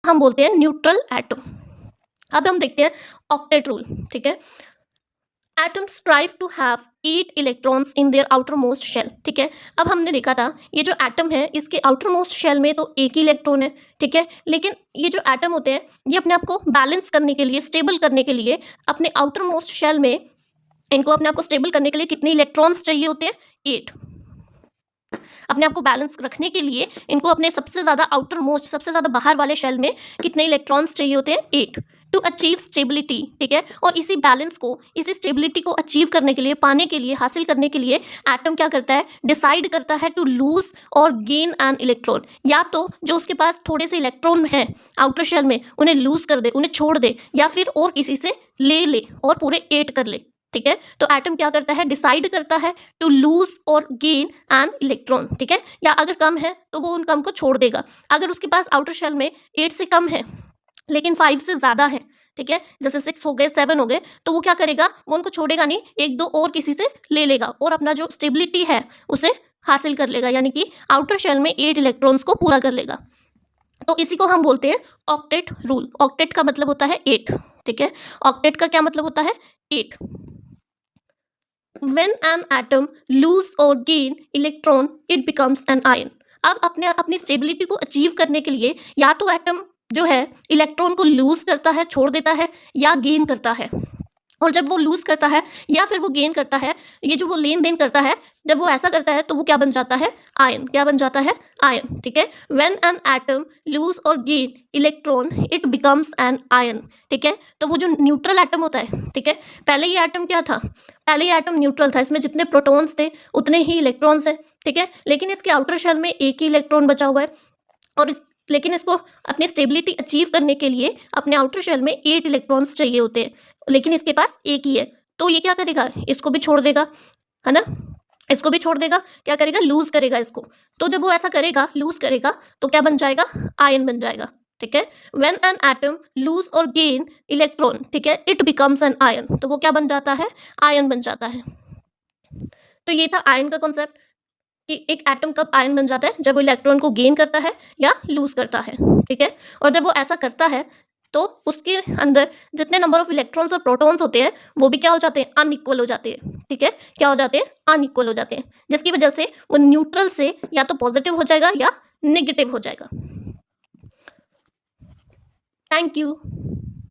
हम बोलते हैं न्यूट्रल एटम। अब हम देखते हैं ऑक्टेट रूल, ठीक है। Atoms strive to have 8 electrons in their outermost shell, ठीक है। अब हमने देखा था ये जो एटम है इसके आउटरमोस्ट शेल में तो एक ही इलेक्ट्रॉन है, ठीक है। लेकिन ये जो एटम होते हैं ये अपने आप को बैलेंस करने के लिए, स्टेबल करने के लिए अपने आउटरमोस्ट शेल में इनको अपने आप को स्टेबल करने के लिए कितने इलेक्ट्रॉन्स चाहिए होते हैं? 8। अपने आप को बैलेंस रखने के लिए इनको अपने सबसे ज़्यादा आउटर मोस्ट, सबसे ज़्यादा बाहर वाले शेल में कितने इलेक्ट्रॉन्स चाहिए होते हैं? 8 टू अचीव स्टेबिलिटी, ठीक है। और इसी बैलेंस को, इसी स्टेबिलिटी को अचीव करने के लिए, पाने के लिए, हासिल करने के लिए एटम क्या करता है? डिसाइड करता है टू लूज और गेन एन इलेक्ट्रॉन। या तो जो उसके पास थोड़े से इलेक्ट्रॉन है आउटर शेल में उन्हें लूज कर दे, उन्हें छोड़ दे, या फिर और किसी से ले और पूरे 8 कर ले, ठीक है। तो एटम क्या करता है? डिसाइड करता है टू लूज और गेन एन इलेक्ट्रॉन, ठीक है। या अगर कम है तो वो उन कम को छोड़ देगा। अगर उसके पास आउटर शेल में 8 से कम है लेकिन 5 से ज़्यादा है, ठीक है, जैसे 6 हो गए, 7 हो गए, तो वो क्या करेगा? वो उनको छोड़ेगा नहीं, 1-2 और किसी से ले लेगा और अपना जो स्टेबिलिटी है उसे हासिल कर लेगा, यानी कि आउटर शेल में 8 इलेक्ट्रॉन्स को पूरा कर लेगा। तो इसी को हम बोलते हैं ऑक्टेट रूल। ऑक्टेट का मतलब होता है 8, ठीक है। ऑक्टेट का क्या मतलब होता है? 8। When an atom lose or gain electron, it becomes an ion. अब अपनी स्टेबिलिटी को अचीव करने के लिए या तो एटम जो है इलेक्ट्रॉन को लूज करता है, छोड़ देता है, या गेन करता है। और जब वो लूज करता है या फिर वो गेन करता है, ये जो वो लेन देन करता है, जब वो ऐसा करता है तो वो क्या बन जाता है? आयन। क्या बन जाता है? आयन, ठीक है। व्हेन एन एटम लूज और gain electron it becomes an ion, ठीक है। तो वो जो न्यूट्रल एटम होता है, ठीक है, पहले ये एटम क्या था? पहले ये एटम न्यूट्रल था, इसमें जितने प्रोटॉन्स थे उतने ही इलेक्ट्रॉन्स हैं, ठीक है। लेकिन इसके आउटर शेल में एक ही इलेक्ट्रॉन बचा हुआ है और लेकिन इसको अपनी स्टेबिलिटी अचीव करने के लिए अपने आउटर शेल में 8 इलेक्ट्रॉन्स चाहिए होते हैं, लेकिन इसके पास एक ही है। तो ये क्या करेगा? इसको भी छोड़ देगा, है ना, इसको भी छोड़ देगा। क्या करेगा? लूज करेगा इसको। तो जब वो ऐसा करेगा, लूज करेगा, तो क्या बन जाएगा? आयन बन जाएगा, ठीक है। व्हेन एन एटम लूज और गेन इलेक्ट्रॉन, ठीक है, इट बिकम्स एन आयन। तो वो क्या बन जाता है? आयन बन जाता है। तो ये था आयन का कॉन्सेप्ट कि एक एटम कब आयन बन जाता है? जब वो इलेक्ट्रॉन को गेन करता है या लूज करता है, ठीक है। और जब वो ऐसा करता है तो उसके अंदर जितने नंबर ऑफ इलेक्ट्रॉन्स और प्रोटॉन्स होते हैं वो भी क्या हो जाते हैं? अनइक्वल हो जाते हैं, ठीक है। क्या हो जाते हैं? अनइक्वल हो जाते हैं, जिसकी वजह से वो न्यूट्रल से या तो पॉजिटिव हो जाएगा या नेगेटिव हो जाएगा। Thank you.